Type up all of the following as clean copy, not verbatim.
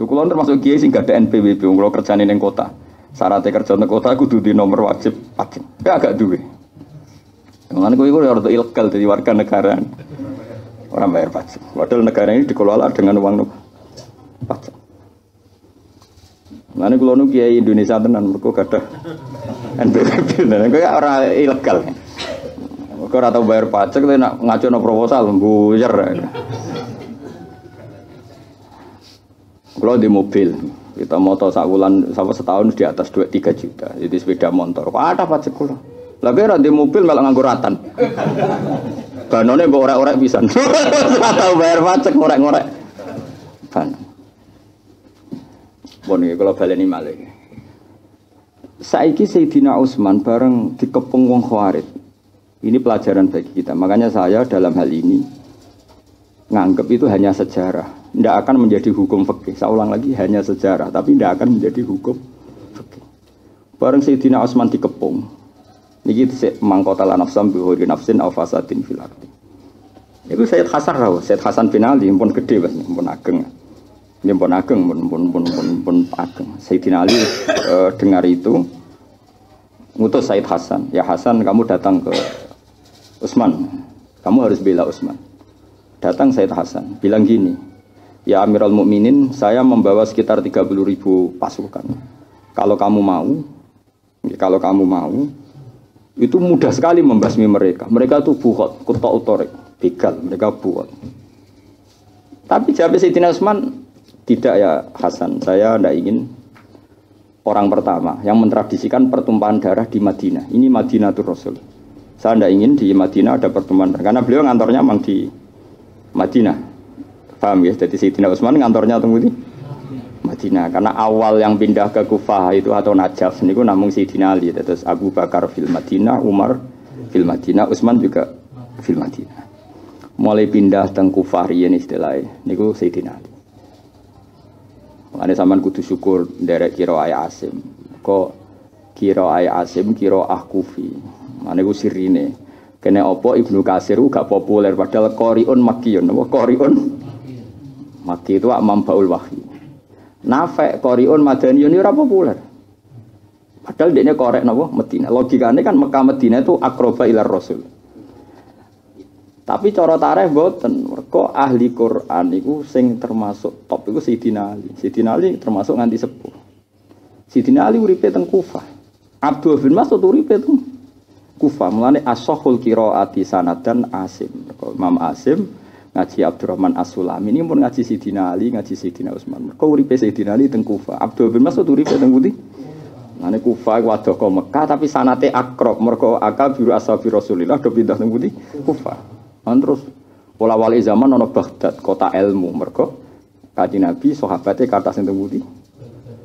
Kulo termasuk kiai sing gak ada NPWP, kulo kerjane ning kota. Syaratnya kerja ning kota kudu di nomor wajib pajak. Agak duwe. Mengenai kowe ora ilegal jadi warga negara. Orang bayar pajak. Padahal negara ini dikelola dengan uang pajak. Mengenai kulo nu kiai Indonesia tenan mergo gadah NPWP. Kowe ora ilegal. Kau ora tau bayar pajak, tapi nak ngajuin proposal, buyar. Kalau di mobil, kita motor sakulan sampai setahun di atas 2-3 juta. Jadi sepeda motor, kok ada pajak kulo? Lagi ora di mobil malah nganggo ratan. Banone mbok orek-orek pisan. Ora tau bayar pajak ngorek-ngorek. Ban. Bon iki kalau baleni malih. Saiki Sayyidina Utsman bareng dikepung wong Khawarij. Ini pelajaran bagi kita. Makanya saya dalam hal ini nganggep itu hanya sejarah. Tidak akan menjadi hukum fikih. Saya ulang lagi, hanya sejarah. Tapi tidak akan menjadi hukum fikih. Bareng Sayyidina Utsman dikepung. Niki mangkotala nafsam bihuri nafsin aw fasadin fil ardi. Itu Sayyid Hasan Raw, Sayyid Hasan bin Ali, pun gede, pun ageng. Ini pun ageng, pun ageng. Sayyidina Ali dengar itu, ngutus Sayyid Hasan. Ya Hasan, kamu datang ke Utsman, kamu harus bela Utsman. Datang Sayyid Hasan, bilang gini, ya Amirul Mukminin, saya membawa sekitar 30.000 pasukan. Kalau kamu mau, itu mudah sekali membasmi mereka. Mereka itu buhot, kutok utorik, begal, mereka buhot. Tapi jawab Sayyidina Utsman, tidak ya Hasan, saya tidak ingin orang pertama yang mentradisikan pertumpahan darah di Madinah. Ini Madinatul Rasul. Saya tidak ingin di Madinah ada pertemuan karena beliau ngantornya memang di Madinah. Paham ya? Jadi Sayyidina Utsman ngantornya tunggu di Madinah. Karena awal yang pindah ke Kufah itu atau Najaf niku namung Sayyidina Ali. Terus Abu Bakar fil Madinah, Umar fil Madinah, Utsman juga fil Madinah. Mulai pindah teng Kufah riyen istilahnya niku Sayyidina Ali. Makanya sampean kudu syukur nderek kira ay Asim. Kok kira ay Asim kira Kufi. Mane ku sirine. Kene apa Ibnu Katsir gak populer padahal qoriun makkiyun. Apa qoriun? Makki itu mambaul wahyi. Nafi' qoriun madaniyun ora populer. Padahal dekne korek napa Madinah. Logikane kan Mekah Madinah itu aqraba ila Rasul. Tapi cara tarikh mboten. Mergo ahli Quran iku sing termasuk top iku Sayyidina Ali. Sayyidina Ali termasuk nganti sepuh. Sayyidina Ali uripe teng Kufah. Abdul bin Mas'ud uripe teng Kufah. Mulane as-sahul qiraati sanadan Asim. Imam Asim ngaji Abdurrahman As-Sulami ini pun ngaji Sayyidina Ali, ngaji Sayyidina Utsman. Mergo uripe Sayyidina Ali teng Kufah. Abdul bin Mas'ud uripe teng pundi? Mulane Kufah wadaka Mekah tapi sanate akrab. Mergo akabiru ashabi Rasulillah do pindah teng pundi? Kufah. Terus pola wali zaman ana Baghdad, kota ilmu. Mergo Kanjeng Nabi sahabate kata sing teng pundi?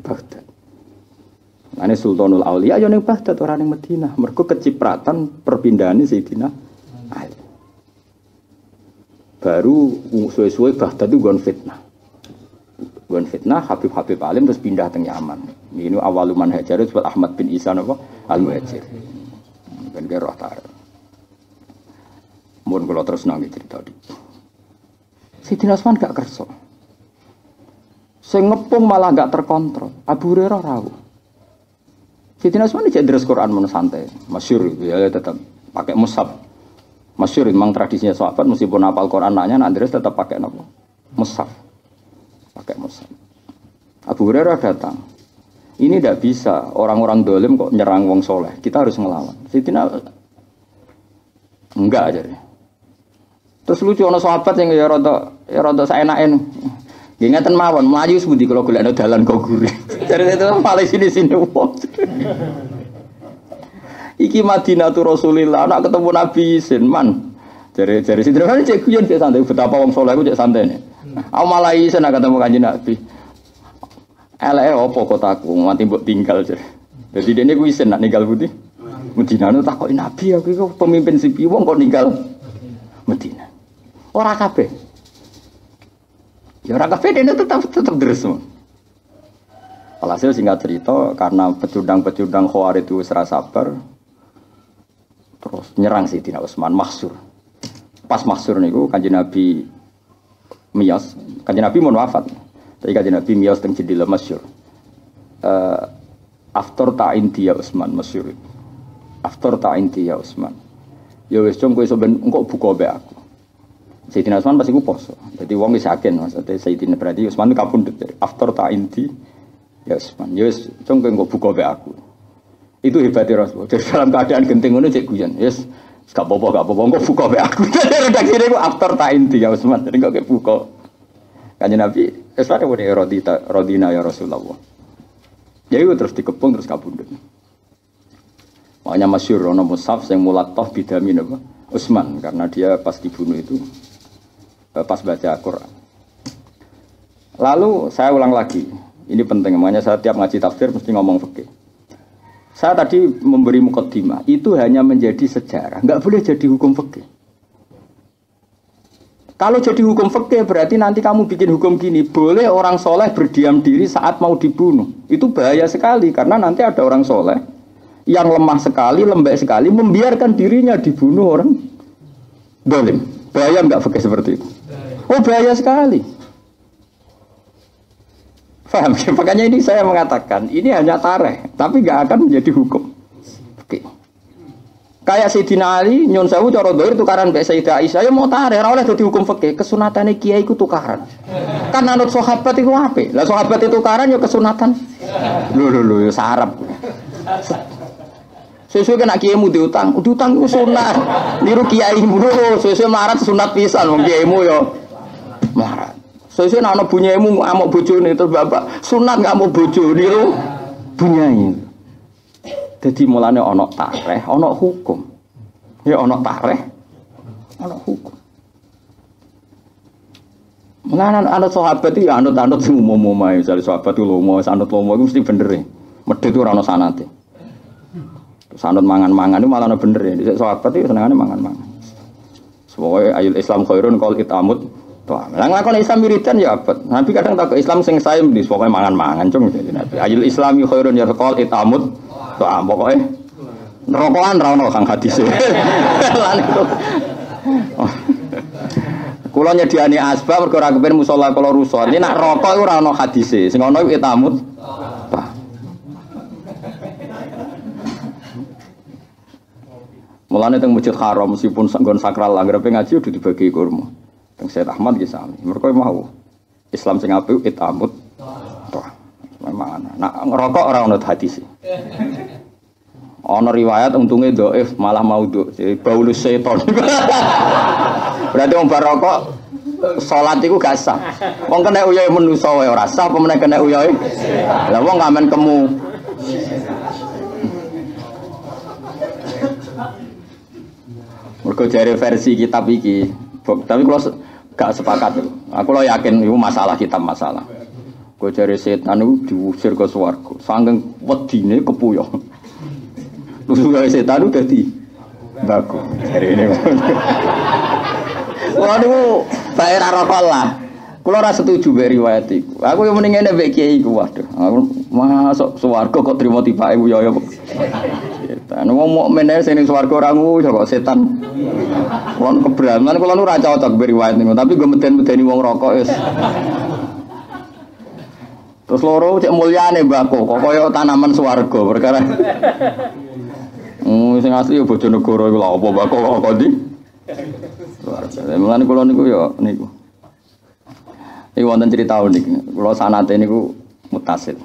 Baghdad. Ane Sultanul Auliya yo ning Baghdad ora ning Madinah. Mergo kecipratan perpindahan Sayyidina Ali. Baru suwe-suwe Baghdad itu gon fitnah. Gon fitnah Habib Alim terus pindah teng Yaman. Ini awaluman hajar itu Ahmad bin Isa napa Al-Muhajir. Ben ke roh tar. Mun kula terus nang cerita iki. Sayyidina Utsman gak kersa. Sing ngepung malah gak terkontrol. Abu Hurairah rawuh. Sayyidina Utsman iki deres Quran men santai, masyhur ya tetap pakai mushaf. Masyhur memang tradisinya sahabat meskipun hafal Quran nanya deres tetap pakai napa? Mushaf. Pakai mushaf. Abu Hurairah datang. Ini tidak bisa orang-orang dolim kok nyerang wong soleh. Kita harus ngelawan. Sayyidina enggak aja. Terus lucu ana sahabat yang ya rada saenake. Nggih ngeten mawon, mlayu sepundi kula golekno dalan kok gurih. Dari itu paling sini-sini wong. Iki Madinatul Rasulillah, anak ketemu Nabi Sinman. Dari situ kan cek guyon cek santai, betapa wong saleh ku cek santai. Aku malah isen ketemu Kanjeng Nabi. Eleke opo kotaku, mati mbok tinggal jare. Dadi dene ku isen nak ninggal putih. Madinah takoki Nabi aku iku pemimpin sipi wong kok ninggal Madinah. Ora kabeh. Ya orang kafir ini tetap deres. Alhasil singkat cerita karena pecundang Khawarij itu serasa sabar, terus nyerang Sayyidina Utsman mahsur. Pas mahsur niku Kanjeng Nabi miyos, Kanjeng Nabi mun wafat. Tapi Kanjeng Nabi miyos teng jendela masyhur. After ta'inti ya Utsman masyhur. After ta'inti ya Utsman. Ya wis cung kowe sampeyan engko buka mbek aku. Sayyidina Utsman pasti ku poso. Dadi wong wis yakin maksudnya Sayyidina berarti Utsman kapundhut. After ta'inti ya Utsman. Ya wis cung kowe engko buka mbek aku. Itu hebatnya Rasul. Jadi dalam keadaan genting ngono cek guyon. Yes, gak apa-apa engko buka mbek aku. Redaksine ku after ta'inti ya Utsman. Jadi engko buka. Kanjeng Nabi esare wene rodina ya Rasulullah. Ya itu terus dikepung terus kabundut. Makanya masyhur ana mushaf sing mulattaf bidamin apa? Utsman karena dia pas dibunuh itu pas baca Al-Qur'an. Lalu saya ulang lagi. Ini penting makanya saya tiap ngaji tafsir mesti ngomong fikih. Saya tadi memberi mukaddimah, itu hanya menjadi sejarah, enggak boleh jadi hukum fikih. Kalau jadi hukum fikih berarti nanti kamu bikin hukum gini, boleh orang soleh berdiam diri saat mau dibunuh. Itu bahaya sekali karena nanti ada orang soleh yang lemah sekali, lembek sekali, membiarkan dirinya dibunuh orang dolim. Bahaya enggak fikih seperti itu? Oh bahaya sekali. Paham? Makanya ini saya mengatakan, ini hanya tareh, tapi enggak akan menjadi hukum fikih. Kayak Sayyidina Ali, nyun sewu cara doir tukaran mbek Sayyidah Aisyah, ya mau tareh, ora oleh dadi hukum fikih, kesunatane kiai iku tukaran. Kan anut sahabat iku apik. Lah sahabat itu tukaran ya kesunatan. Lho ya sarap. Sesuai kena kiaimu diutang itu sunat. Niru kiaimu lho, sesuai marat sunat pisan wong kiaimu ya marat. Sesuai ana bunyimu amuk bojone terus bapak sunat enggak mau bojo niru bunyai. Jadi mulane ana tareh, ana hukum. Ya ana tareh, ana hukum. Mulane ana sahabat iki anut-anut sing umum-umum ae, misale sahabat itu lomo, anut lomo iku mesti bener e. Medhit ora ana sanate. Sanut mangan-mangan itu malah bener ya. Di sahabat itu senengane mangan-mangan. Semoga ayul Islam khairun qol itamut. Tuh, lah nglakoni Islam wiridan ya abot. Nabi kadang tak Islam sing sae di pokoke mangan-mangan cung Nabi. Ayul Islami khairun ya qol itamut. Tuh, pokoke nerokokan ra ono kang hadise. Lan itu. Kula nyediani asbab mergo ora kepen musala kula rusak. Ini nak rokok iku ora ono hadise. Sing ono iku itamut. Mulane teng Masjid Haram meskipun nggon sakral anggere ngaji udah dibagi kurma. Teng Syekh Ahmad ki sami. Mergo mau Islam sing apik itamut. Toh. Memang nak ngerokok ora ono hadis. Ono riwayat untunge dhaif malah maudhu. Baulus seton. Berarti wong bar rokok salat iku gak sah. Wong kena uyahe manusa wae ora sah, apa meneh kena uyahe. Lah wong ngamen kemu. Mergo jare versi kitab iki, tapi kalau gak sepakat. Aku lo yakin itu masalah kitab masalah. Kau jare setan itu diusir ke swarga, saking wedine kepuyong. Terus gawe setan itu dadi baku. Jare ini. Waduh, daerah rokok lah. Kulo ora setuju mbek riwayat iku. Aku yo mending ngene mbek kiai iku waduh. Aku masuk swarga kok trimo tibake yo. Setan wong mukmin ae sing ning swarga ora nguyu kok setan. Wong kebraman kulo ora cocok mbek riwayat niku, tapi go meden-medeni wong rokok wis. Terus loro cek mulyane mbako kok kaya tanaman swarga perkara. Sing asli yo Bojonegoro iku lha apa mbako kok ndi? Swarga. Mulane kulo niku yo niku. Ini wonten cerita unik. Kalau sanate niku mutasil.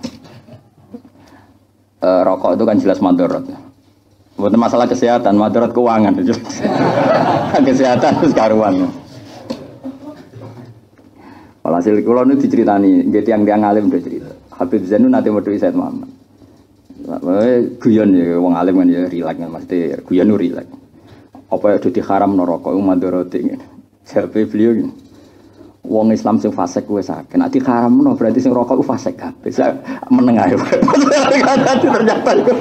Rokok itu kan jelas madharat. Bukan masalah kesehatan, madharat keuangan. Kesehatan itu karuan. Walhasil kula niku diceritani, nggih tiyang-tiyang alim udah cerita. Habib Zainu nate medhi Said Muhammad. Guyon ya wong alim kan ya rileks mesti guyon nu rileks. Apa ya dadi haram rokok madharat ngene. Jawabe beliau ngene. Wong Islam sing fasik kuwi sakit. Nek diharamno berarti sing rokok ku fasik kabeh. Meneng ae. Ternyata iku.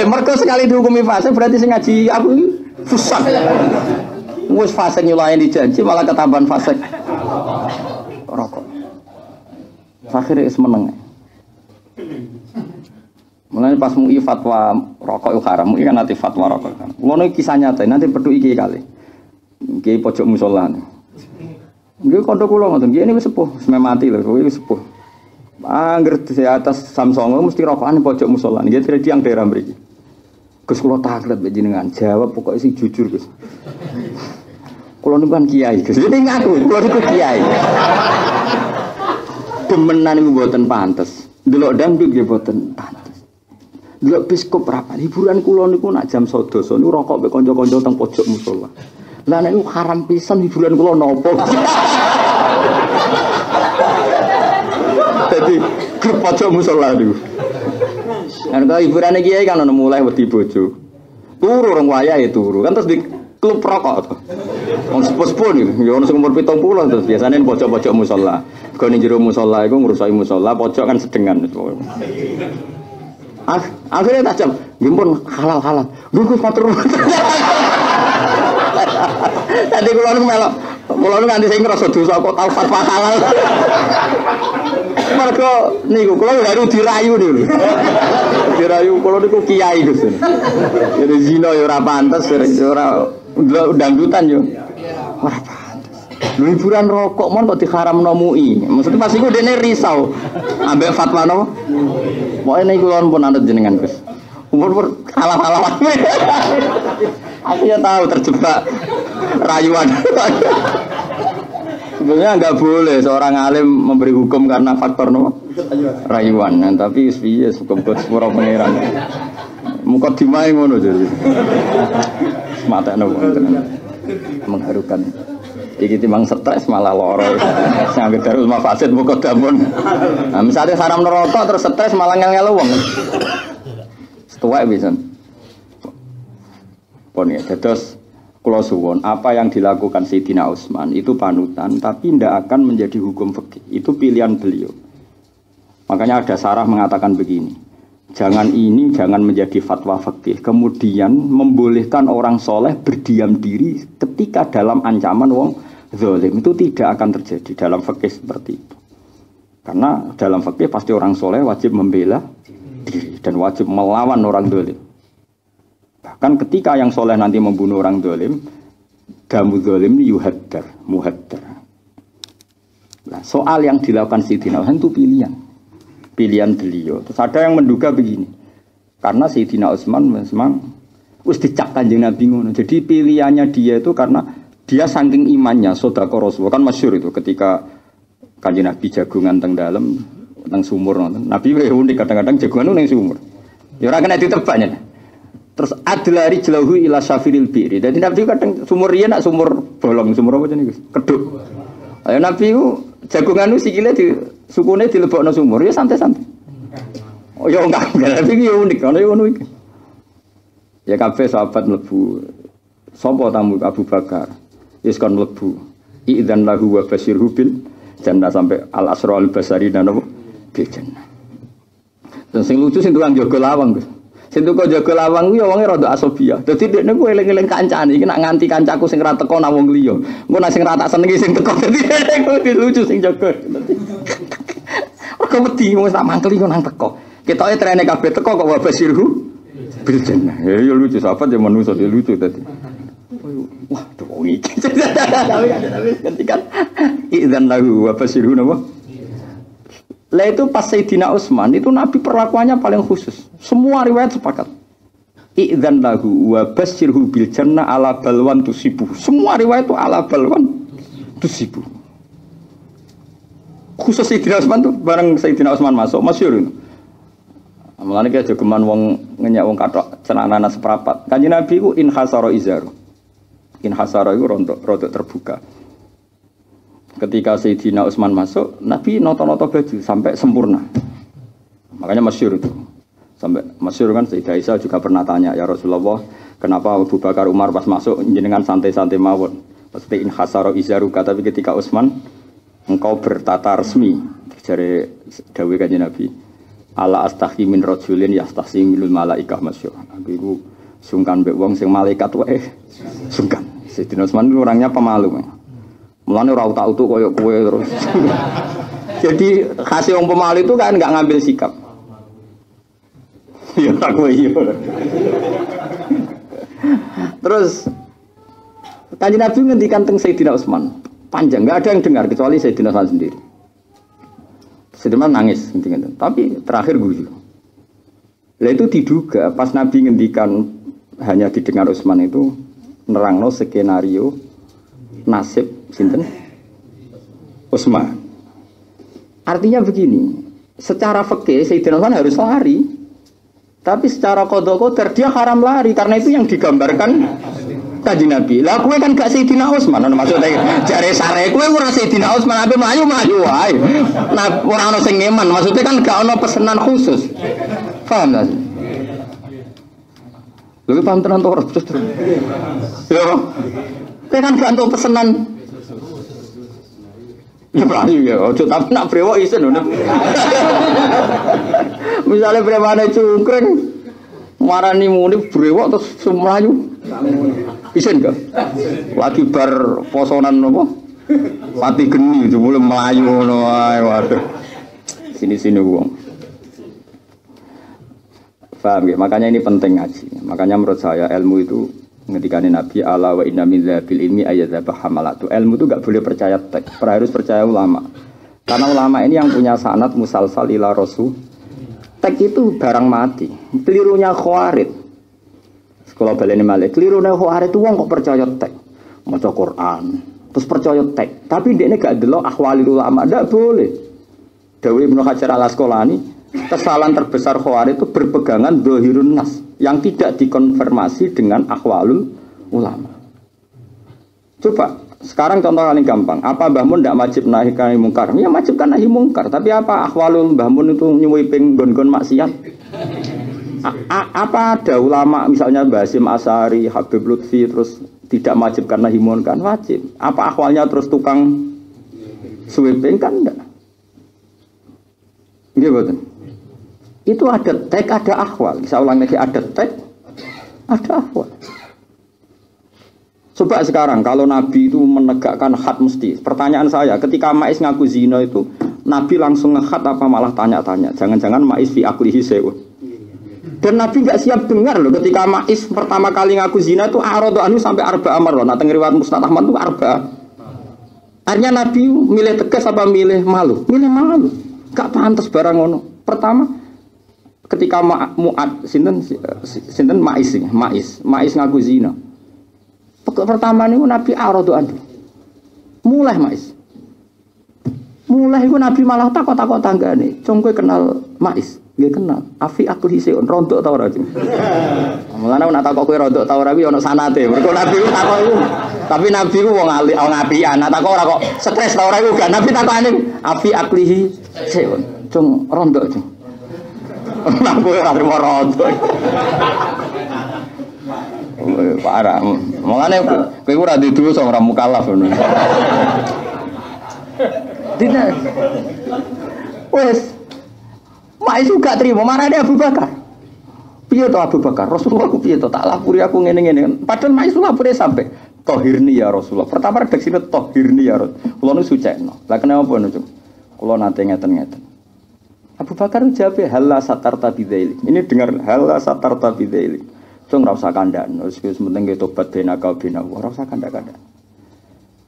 Mergo sekali dihukumi fasik berarti sing ngaji aku iki fasik. Wis fasik nyulaini janji malah ketambahan fasik. Rokok. Akhire wis meneng. Mulane pas MUI fatwa rokok itu haram, MUI kan nanti fatwa rokok. Ngono kisah nyata, nanti pedu iki kali. Iki pojok musala. Nggih kanca kula ngoten, nggih ini wis sepuh, wis mati lho, wis sepuh. Angger di atas Samsongo mesti rokokan pojok musala. Nggih tiyang daerah mriki. Gus kula taklet mbek jenengan, jawab pokoke sing jujur, Gus. Kula niku kan kiai, Gus. Ini ngaku, kula niku kiai. Demenan niku mboten pantes. Delok dangdut nggih mboten pantes. Delok biskop rapat hiburan kula niku nak jam 11 niku rokok mbek kanca-kanca teng pojok musala. Lah nek haram pisan hiburan kula napa? Jadi grup pojok musala niku. Kan kalau hiburane kiai kan ono mulai wedi bojo. Turu rong wayahe turu. Kan terus di klub rokok to. Wong sepuh-sepuh niku, ya ono sing umur 70 terus biasane pojok-pojok musala. Go ning jero musala iku ngrusak musala, pojok kan sedengan. Akhirnya tajam, gimpun halal. Gus matur. Tadi kula nu melok, kula nu nganti sing ngrasa dosa kok tau fatwa halal. Mergo niku kula baru dirayu niku. Dirayu kula niku kiai Gus. Jadi zina ya ora pantes, ora dangdutan yo. Ora pantes. Lho hiburan rokok mon kok diharamno MUI. Maksudnya pas iku dene risau. Ambek fatwa napa? Pokoke niku kula pun anut jenengan Gus. Umur halal-halal. Aku ya tahu terjebak rayuan. Sebenarnya enggak boleh seorang alim memberi hukum karena faktor rayuan. Nah, tapi piye hukum sepuro pangeran. Muka dimae ngono jadi. Semateno mengharukan. Iki timbang stres malah lara. Sing anggere darul mafasid muka damun. Nah, misalnya haram neraka terus stres malah ngel-ngel wong. Setuwek pisan. Pon ya, terus kula suwun, apa yang dilakukan Sayyidina Utsman itu panutan tapi tidak akan menjadi hukum fikih. Itu pilihan beliau. Makanya ada sarah mengatakan begini. Jangan menjadi fatwa fikih kemudian membolehkan orang soleh berdiam diri ketika dalam ancaman wong zalim. Itu tidak akan terjadi dalam fikih seperti itu. Karena dalam fikih pasti orang soleh wajib membela diri dan wajib melawan orang zalim. Bahkan ketika yang soleh nanti membunuh orang zalim, damu zalim ini muhaddar. Nah, soal yang dilakukan Sayyidina Utsman itu pilihan beliau. Terus ada yang menduga begini, karena Sayyidina Utsman memang wis dicak Kanjeng Nabi ngono. Jadi pilihannya dia itu karena dia saking imannya, sedekah Rasul kan masyhur itu ketika Kanjeng Nabi jagungan teng dalem teng sumur nonton. Nabi unik kadang-kadang jagungan ning sumur. Ya ora kena ditebaknya. Terus adlari jauhu ila syafiril bi'ri. Jadi Nabi kadang sumur riyen nak sumur bolong, sumur apa jenenge? Keduk. Ayo Nabi ku jagungan sikile di sukune dilebokno sumur ya santai-santai. Oh ya enggak, Nabi ki unik, ana ngono iki. Ya kabeh sahabat mlebu. Sapa tamu Abu Bakar? Wis kon mlebu. Idzan lahu wa basyirhu bil jannah sampai al asra al basari dan apa? Bil jannah. Dan sing lucu sing tukang jaga lawang, Gus. Sing kok jaga lawang kuwi wonge rada asobia. Dadi dekne ku eling-eling kancane iki nak nganti kancaku sing ra teko nang wong liya. Engko nak sing ra tak senengi sing teko dadi dekne lucu sing jaga. Kok wedi wong tak mangkeli nang teko. Ketoke trene kabeh teko kok wa basirhu bil jannah. Ya lucu sahabat ya manusa dia lucu tadi. Wah, tuh iki. Tapi ketika idzan lahu wa basirhu napa? Lah itu pas Sayyidina Utsman itu Nabi perlakuannya paling khusus. Semua riwayat sepakat. Idzan lahu wa basyirhu bil jannah ala balwan tusibu. Semua riwayat itu ala balwan tusibu. Khusus Sayyidina Utsman tuh bareng Sayyidina Utsman masuk masyhur itu. Mulane ki aja geman wong ngenyak wong kathok celanana seprapat. Kanjeng Nabi ku in hasara izaru. In hasara iku rontok terbuka. Ketika Sayyidina Utsman masuk, Nabi noto-noto baju sampai sempurna. Makanya masyhur itu. Sampai masyhur kan Sayyidah Aisyah juga pernah tanya, "Ya Rasulullah, kenapa Abu Bakar Umar pas masuk jenengan santai-santai mawon?" Pasti in hasara izaruka, tapi ketika Utsman engkau bertata resmi. Dari dawuh Kanjeng Nabi, "Ala astahi min rajulin yastahsi minul malaikah masyhur." Aku iku sungkan mbek wong sing malaikat wae sungkan. Sayyidina Utsman orangnya pemalu. Mulane ora utak-utuk koyo kowe terus. Jadi khas wong pemalu itu kan enggak ngambil sikap. Ya aku iya. Terus Kanjeng Nabi ngendikan teng Sayyidina Utsman, panjang, nggak ada yang dengar kecuali Sayyidina Utsman sendiri. Sayyidina nangis, gitu. Tapi terakhir guyu. Lah itu diduga pas Nabi ngendikan hanya didengar Utsman itu nerangno skenario nasib sinten Utsman. Artinya begini, secara fikih Sayyidina Utsman harus lari. Tapi secara qadha qadar dia haram lari karena itu yang digambarkan Kanjeng Nabi. Lah kowe kan gak Sayyidina Utsman, maksudnya jare sare kowe ora Sayyidina Utsman ape mlayu wae. Nah, ora ono sing ngeman, maksudnya kan gak ono pesenan khusus. Paham ta? Lha paham tenan to ora terus. Yo. Kowe kan gak ono pesenan. Ya mlayu ya, ojo tapi nak brewok isen ngono. Misale brewone cungkring marani muni brewok terus mlayu. Isen gak? Lagi bar posonan apa? Pati geni jebule mlayu ngono ae waduh. Sini-sini wong. Paham ya? Makanya ini penting ngaji. Makanya menurut saya ilmu itu ngendikane Nabi ala wa inna min dzabil ilmi ayyadzaba hamalatu. Ilmu itu enggak boleh percaya teks, harus percaya ulama. Karena ulama ini yang punya sanad musalsal ila rasul. Teks itu barang mati. Kelirunya Khawarij. Kalau baleni malih, kelirune Khawarij itu wong kok percaya teks. Maca Quran, terus percaya teks. Tapi dekne gak delok ahwalul ulama, ndak boleh. Dawuh Ibnu Hajar Al-Asqalani, kesalahan terbesar Khawarij itu berpegangan dzahirun nas yang tidak dikonfirmasi dengan ahwalul ulama. Coba sekarang contoh paling gampang, apa Mbah Mun tidak wajib nahi nahi mungkar? Ya wajib kan nahi mungkar, tapi apa ahwalul Mbah Mun itu nyuwi ping gon-gon maksiat? Apa ada ulama misalnya Basim Asari, Habib Lutfi terus tidak wajibkan nahi mungkar? Wajib. Apa ahwalnya terus tukang sweeping kan enggak? Nggih mboten. Itu ada tag, ada ahwal. Saya ulang lagi, ada tag, ada ahwal. Coba sekarang kalau Nabi itu menegakkan had mesti. Pertanyaan saya, ketika Ma'is ngaku zina itu, Nabi langsung ngehad apa malah tanya-tanya? Jangan-jangan Ma'is fi aklihi se'un. Dan Nabi nggak siap dengar loh ketika Ma'is pertama kali ngaku zina itu aradu anhu sampai arba amar loh. Nah, riwayat Musnad Ahmad itu arba. Artinya Nabi milih tegas apa milih malu? Milih malu. Gak pantas barang ngono. Pertama ketika Mu'ad sinten Ma'is ngaku zina. Pertama niku Nabi aradu anhu. Mulai Ma'is. Mulai iku Nabi malah takok-takok tanggane. Cung kowe kenal Ma'is? Nggih kenal. Afi aku hiseun rontok ta ora? Mulane nek takok kowe rontok ta ora kuwi ana sanate. Mergo Nabi ku takok iku. Tapi Nabi ku wong ali, wong apian. Nek takok ora kok stres ta ora iku gak. Nabi takokane afi aklihi seun. Cung rontok cung. Nek kowe ora trimo rontok. Parah. Mulane kowe ora didosa ora mukallaf ngono. Tidak. Wes Ma'is juga terima, mana ada Abu Bakar? Piye to Abu Bakar? Rasulullah ku piye to tak lapuri aku ngene-ngene. Padahal Ma'is lapure sampai tohirni ya Rasulullah. Pertama redaksine tohirni ya Rasul. Kula nu sucekno. Lah kenapa niku? Kula nate ngeten-ngeten. Abu Bakar jawab halla satarta bidzailik. Ini dengar halla satarta bidzailik. Cung ora usah kandhan. Wis penting tobat benaka bena. Ora usah kandha-kandha.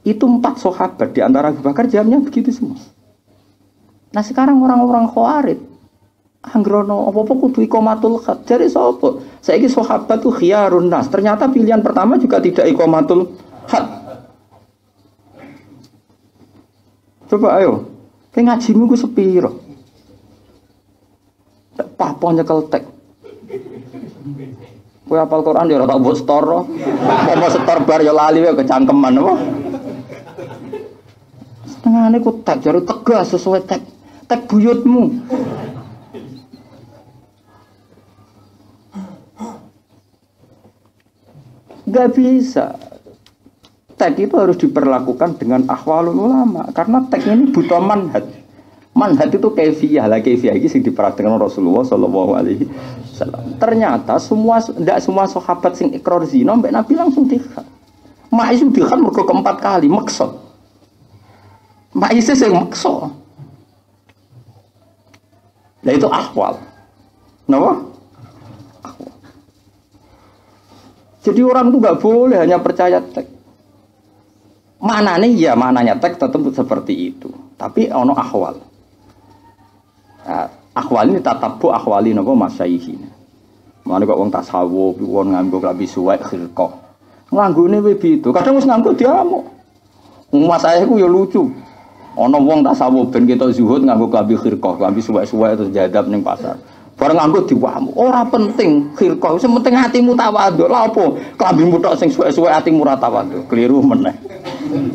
Itu 4 sahabat di antara Abu Bakar jawabnya begitu semua. Nah sekarang orang-orang Khawarij anggrono apa-apa kudu iqamatul had. Jare sapa? Saiki sahabat tuh khiyarun nas. Ternyata pilihan pertama juga tidak iqamatul had. Coba ayo. Ke ngajimu ku sepiro? Tak apa nyekel tek. Kowe hafal Quran ya ora tak mbok setor. Apa setor bar ya lali wae kecangkeman apa? Setengahane ku tek jare tegas sesuai tek. Tek buyutmu. Gak bisa. Tag itu harus diperlakukan dengan ahwalul ulama karena tag ini butuh manhaj. Manhaj itu kaifiyah lah, kaifiyah ini sing diperhatikan Rasulullah sallallahu alaihi wasallam. Ternyata tidak semua sahabat sing ikrar zina mbek Nabi langsung dihad. Ma'is dihad mergo keempat kali maksud. Ma'is sing maksud. Nah itu ahwal. Napa? Jadi orang itu nggak boleh hanya percaya teks. Maknanya ya maknanya teks tetap seperti itu. Tapi ono ahwal. Nah, ahwal ini tatabu ahwali napa masyayikh. Mane kok wong tasawuf, wong nganggo klambi suwek khilqah. Nganggone piye itu? Kadang wis nganggo diamuk. Mas saya ku ya lucu. Ana wong tasawuf ben kita zuhud nganggo klambi khilqah, klambi suwek-suwek terus jadab ning pasar. Bareng nganggo diwamuk. Ora penting khilqah, sing penting atimu tawadhu. Lha opo? Klambimu tok sing suwek-suwek atimu ora tawadhu. Keliru meneh.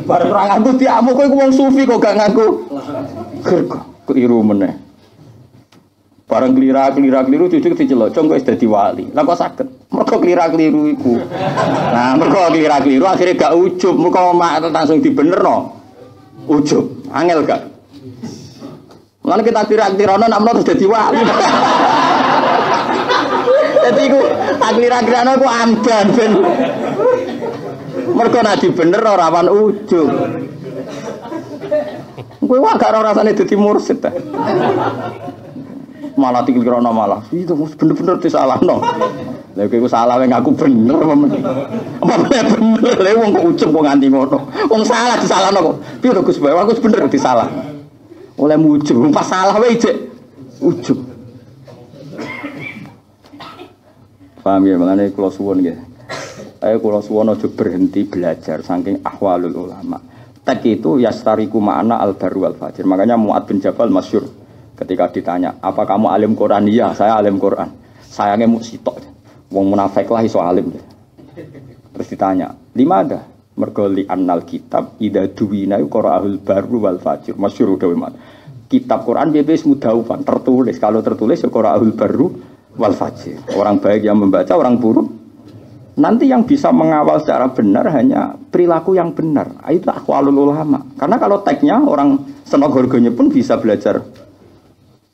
Bareng ora nganggo diamuk kowe wong sufi kok gak nganggo khilqah. Keliru meneh. Bareng kelira-keliru cucu dicelocong kok wis dadi wali. Lah kok saged? Mergo kelira-keliru iku. Nah, mergo kelira-keliru akhirnya gak ujub, mergo langsung dibenerno. Ujub. Angel gak? Mulane kita kira-kirane nek terus dadi wali. Dadi iku kelira-kirane ku amdan ben. Mergo nek dibener ora rawan ujub. Kowe wae gak ora rasane dadi mursyid ta. Malah tinggal krono malah itu bener-bener disalahno. Lha kowe salah wae ngaku bener apa bener lha wong kok ucap kok nganti ngono. Wong salah disalahno kok. Piye to Gus Bae aku bener disalah. Oleh mujub pas salah wae cek ujub. Paham ya makane kula suwun nggih. Ayo kula suwun aja berhenti belajar saking ahwalul ulama. Tek itu yastariku makna al-barru wal fajir. Makanya Mu'ad bin Jabal masyhur ketika ditanya, apa kamu alim Quran? Iya, saya alim Quran. Sayangnya mu sitok. Wong munafik lah iso alim. Terus ditanya, lima ada? Mergoli annal kitab ida duwina qara'ul barru wal fajir. Masyhur udah Mu'ad. Kitab Quran bebas mudawfan, tertulis. Kalau tertulis ya qara'ul barru wal fajir. Orang baik yang membaca, orang buruk. Nanti yang bisa mengawal secara benar hanya perilaku yang benar. Itu aqwalul ulama. Karena kalau teksnya orang senogorgonya pun bisa belajar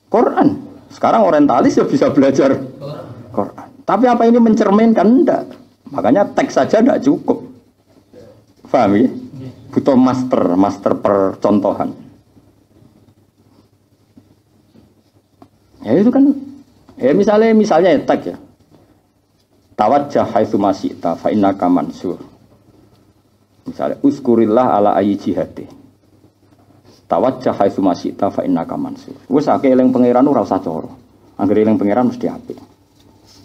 Quran. Sekarang orientalis ya bisa belajar Quran. Tapi apa ini mencerminkan? Enggak. Makanya teks saja enggak cukup. Paham ya? Butuh master percontohan. Ya itu kan ya misalnya ya teks ya. Tawajjah haitsu masyi'ta fa innaka mansur. Misalnya uskurillah ala ayyi jihati. Tawajjah haitsu masyi'ta fa innaka mansur. Wis akeh eling pangeran ora usah cara. Anggere eling pangeran mesti apik.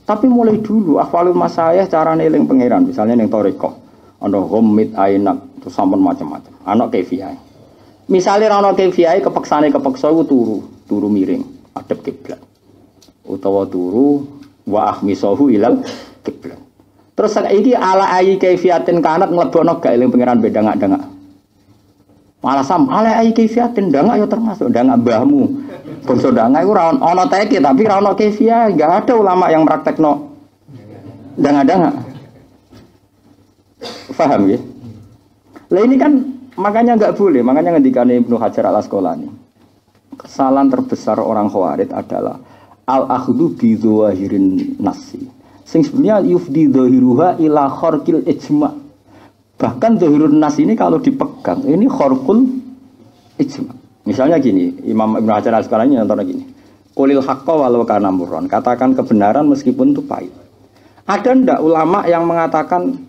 Tapi mulai dulu ahwalul masayih carane eling pangeran, misalnya ning thariqah ana ghammit ainak terus sampun macam-macam. Ana kaifiah. Misale ra ana kaifiah kepeksane kepeksa iku turu miring madhep kiblat. Utawa turu wa ahmisahu ilal kiblat. Terus saiki ala ayi kaifiatin kanat mlebono gak eling pangeran bedangak-dangak. Malah sam ala ayi kaifiatin dangak ya termasuk dangak mbahmu. Bangsa dangak iku ora ana teke tapi ora ana kaifiah, enggak ada ulama yang praktekno dangak-dangak. Paham ya? Lah ini kan makanya enggak boleh, makanya ngendikane Ibnu Hajar Al-Asqalani. Kesalahan terbesar orang Khawarij adalah al-akhdhu bi dhahirin nasi. Sing sebenarnya yufdi dhahiruha ila kharqil ijma'. Bahkan dhahirun nas ini kalau dipegang ini kharqul ijma'. Misalnya gini, Imam Ibnu Hajar Al-Asqalani contohnya gini. Qulil haqqa walau kana murran. Katakan kebenaran meskipun itu pahit. Ada ndak ulama yang mengatakan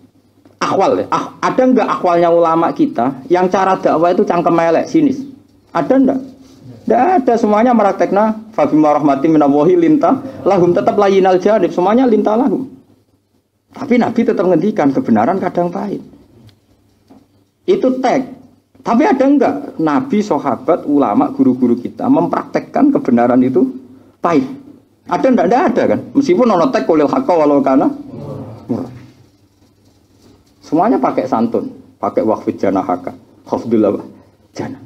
akwal ya? Ada ndak akwalnya ulama kita yang cara dakwah itu cangkem elek, sinis? Ada ndak? Ndak ada, semuanya meraktekna fa bima rahmatin minallahi linta lahum, tetap layinal janib, semuanya linta lahum. Tapi Nabi tetap ngendikan kebenaran kadang pahit. Itu teks. Tapi ada enggak Nabi, sahabat, ulama, guru-guru kita mempraktekkan kebenaran itu pahit? Ada enggak? Enggak ada kan? Meskipun ono teks qulil haqqa walau kana murran. Semuanya pakai santun, pakai waqfid janahaka, khafdul jana.